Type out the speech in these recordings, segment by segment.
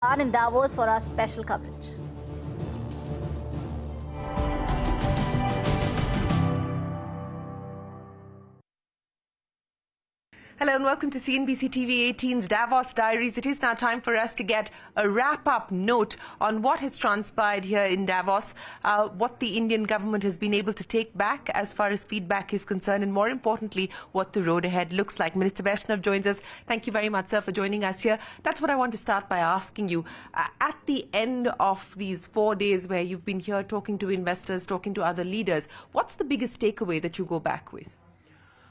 In Davos for our special coverage. Hello and welcome to CNBC-TV18's Davos Diaries. It is now time for us to get a wrap-up note on what has transpired here in Davos, what the Indian government has been able to take back as far as feedback is concerned, and more importantly, what the road ahead looks like. Minister Vaishnaw joins us. Thank you very much, sir, for joining us here. That's what I want to start by asking you. At the end of these 4 days where you've been here talking to investors, talking to other leaders, what's the biggest takeaway that you go back with?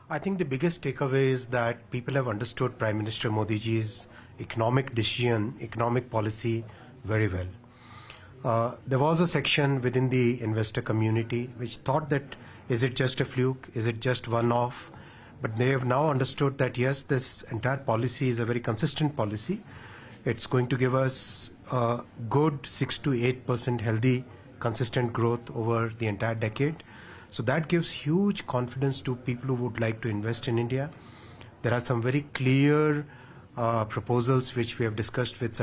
I think the biggest takeaway is that people have understood Prime Minister Modi ji's economic decision, economic policy very well. There was a section within the investor community which thought that is it just a fluke, is it just one-off? But they have now understood that yes, this entire policy is a very consistent policy. It's going to give us a good 6 to 8% healthy, consistent growth over the entire decade. So that gives huge confidence to people who would like to invest in India. There are some very clear proposals which we have discussed with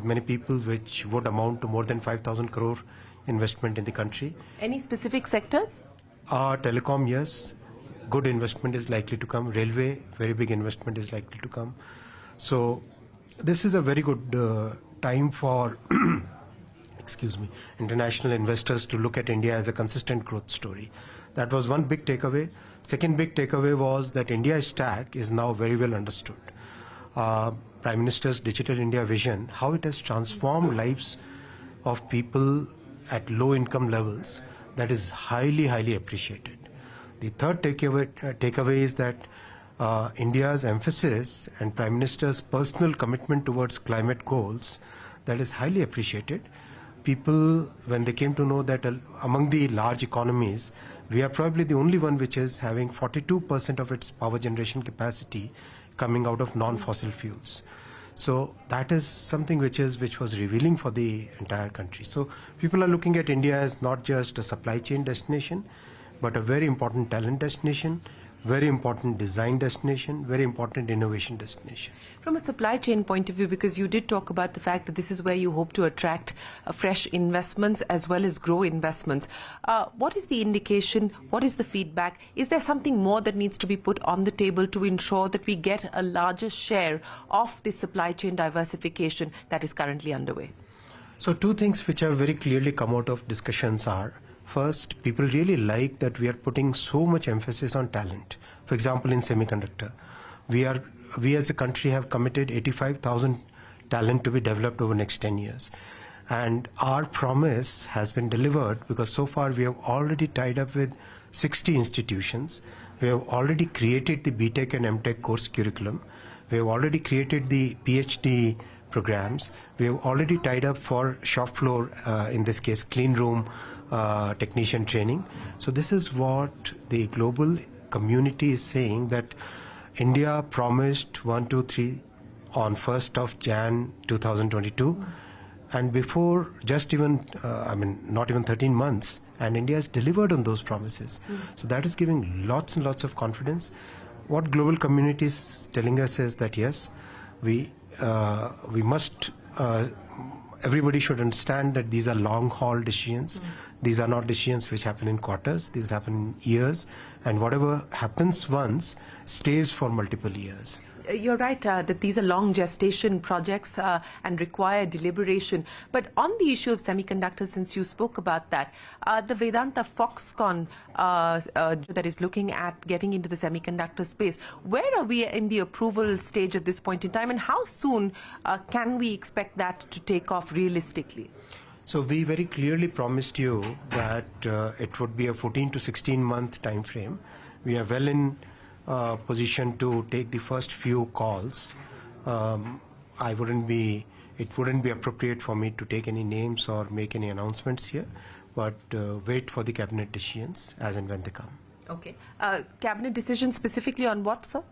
many people, which would amount to more than 5,000 crore investment in the country. Any specific sectors? Telecom, yes. Good investment is likely to come. Railway, very big investment is likely to come. So this is a very good time for international investors to look at India as a consistent growth story. That was one big takeaway. Second big takeaway was that India's stack is now very well understood. Prime Minister's Digital India vision, how it has transformed lives of people at low income levels, that is highly, highly appreciated. The third takeaway is that India's emphasis and Prime Minister's personal commitment towards climate goals, that is highly appreciated. People, when they came to know that among the large economies, we are probably the only one which is having 42% of its power generation capacity coming out of non-fossil fuels. So that is something which was revealing for the entire country. So people are looking at India as not just a supply chain destination, but a very important talent destination, very important design destination, very important innovation destination. From a supply chain point of view, because you did talk about the fact that this is where you hope to attract fresh investments as well as grow investments. What is the indication? What is the feedback? Is there something more that needs to be put on the table to ensure that we get a larger share of the supply chain diversification that is currently underway? So two things which have very clearly come out of discussions are, first, people really like that we are putting so much emphasis on talent. For example, in semiconductor, we as a country have committed 85,000 talent to be developed over the next 10 years. And our promise has been delivered because so far we have already tied up with 60 institutions. We have already created the BTech and MTech course curriculum. We have already created the PhD programs. We have already tied up for shop floor, in this case, clean room technician training. So this is what the global community is saying, that India promised 1, 2, 3 on 1st of Jan 2022, and before just even, not even 13 months, and India has delivered on those promises. So that is giving lots and lots of confidence. What global community is telling us is that yes, we must, everybody should understand that these are long-haul decisions. These are not decisions which happen in quarters. These happen in years. And whatever happens once stays for multiple years. You're right that these are long gestation projects and require deliberation. But on the issue of semiconductors, since you spoke about that, the Vedanta Foxconn that is looking at getting into the semiconductor space, where are we in the approval stage at this point in time, and how soon can we expect that to take off realistically? So we very clearly promised you that it would be a 14 to 16 month time frame. We are well in position to take the first few calls. It wouldn't be appropriate for me to take any names or make any announcements here, but wait for the cabinet decisions as and when they come. Okay. Cabinet decisions specifically on what, sir?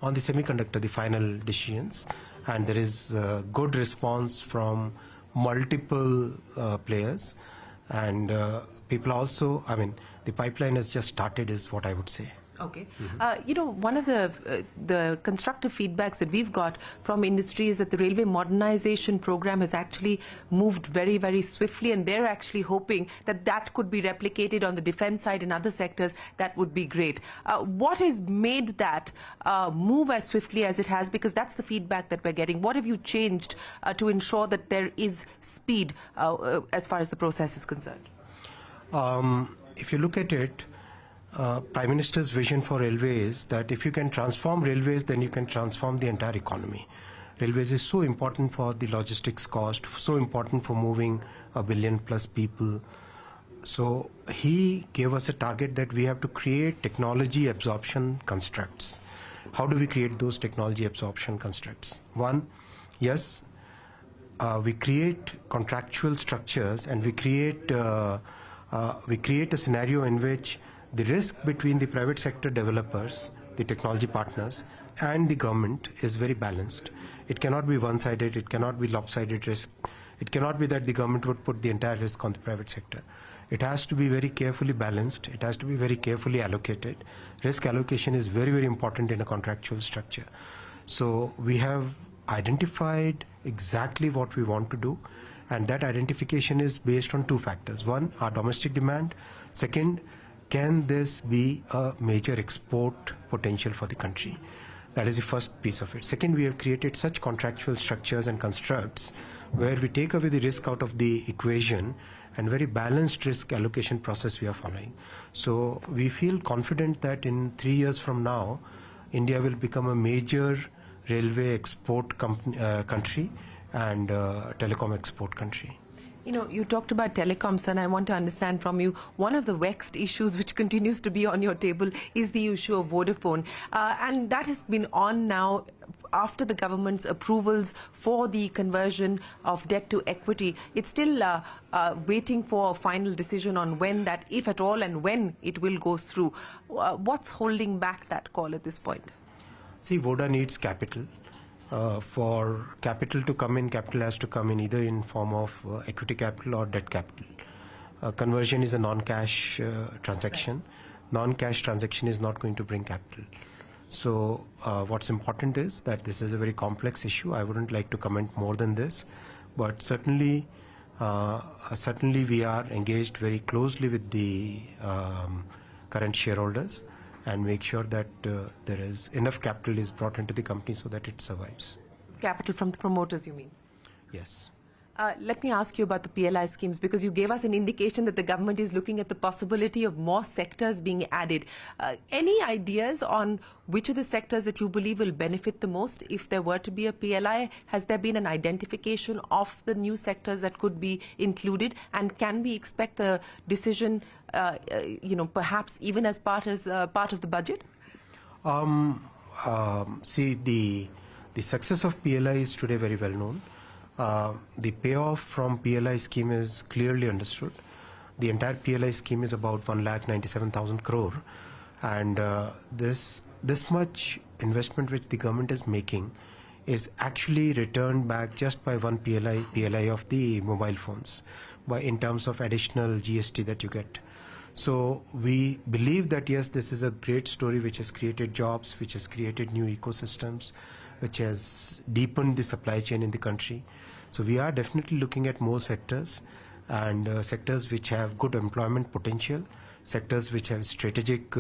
On the semiconductor, the final decisions, and there is a good response from multiple players, and people also, the pipeline has just started is what I would say. Okay. One of the constructive feedbacks that we've got from industry is that the railway modernization program has actually moved very, very swiftly, and they're actually hoping that that could be replicated on the defense side and other sectors. That would be great. What has made that move as swiftly as it has? Because that's the feedback that we're getting. What have you changed to ensure that there is speed as far as the process is concerned? If you look at it, Prime Minister's vision for railways is that if you can transform railways, then you can transform the entire economy. Railways is so important for the logistics cost, so important for moving 1 billion plus people. So he gave us a target that we have to create technology absorption constructs. How do we create those technology absorption constructs? One, yes, we create contractual structures, and we create a scenario in which the risk between the private sector developers, the technology partners, and the government is very balanced. It cannot be one-sided, it cannot be lopsided risk. It cannot be that the government would put the entire risk on the private sector. It has to be very carefully balanced, it has to be very carefully allocated. Risk allocation is very, very important in a contractual structure. So we have identified exactly what we want to do, and that identification is based on two factors. One, our domestic demand. Second, can this be a major export potential for the country? That is the first piece of it. Second, we have created such contractual structures and constructs where we take away the risk out of the equation, and very balanced risk allocation process we are following. So we feel confident that in 3 years from now, India will become a major railway export country and telecom export country. You talked about telecoms, and I want to understand from you, one of the vexed issues which continues to be on your table is the issue of Vodafone. And that has been on now after the government's approvals for the conversion of debt to equity. It's still waiting for a final decision on when that, if at all, and when it will go through. What's holding back that call at this point? See, Voda needs capital. For capital to come in, capital has to come in either in form of equity capital or debt capital. Conversion is a non-cash transaction. Non-cash transaction is not going to bring capital. So what's important is that this is a very complex issue. I wouldn't like to comment more than this, but certainly we are engaged very closely with the current shareholders and make sure that there is enough capital is brought into the company so that it survives. Capital from the promoters, you mean? Yes. Let me ask you about the PLI schemes, because you gave us an indication that the government is looking at the possibility of more sectors being added. Any ideas on which of the sectors that you believe will benefit the most if there were to be a PLI? Has there been an identification of the new sectors that could be included? And can we expect a decision, perhaps even as part of the budget? See, the success of PLI is today very well known. The payoff from PLI scheme is clearly understood. The entire PLI scheme is about 1,97,000 crore, and this much investment which the government is making is actually returned back just by one PLI of the mobile phones, in terms of additional GST that you get. So we believe that yes, this is a great story which has created jobs, which has created new ecosystems, which has deepened the supply chain in the country. So we are definitely looking at more sectors, and sectors which have good employment potential, sectors which have strategic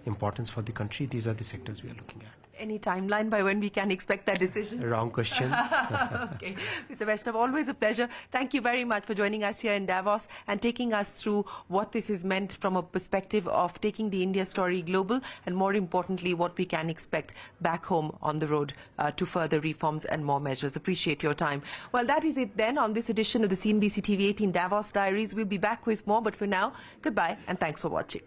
importance for the country. These are the sectors we are looking at. Any timeline by when we can expect that decision? Wrong question. Okay. Mr. Vaishnaw, always a pleasure. Thank you very much for joining us here in Davos and taking us through what this is meant from a perspective of taking the India story global, and more importantly, what we can expect back home on the road to further reforms and more measures. Appreciate your time. Well, that is it then on this edition of the CNBC-TV18 Davos Diaries. We'll be back with more, but for now, goodbye and thanks for watching.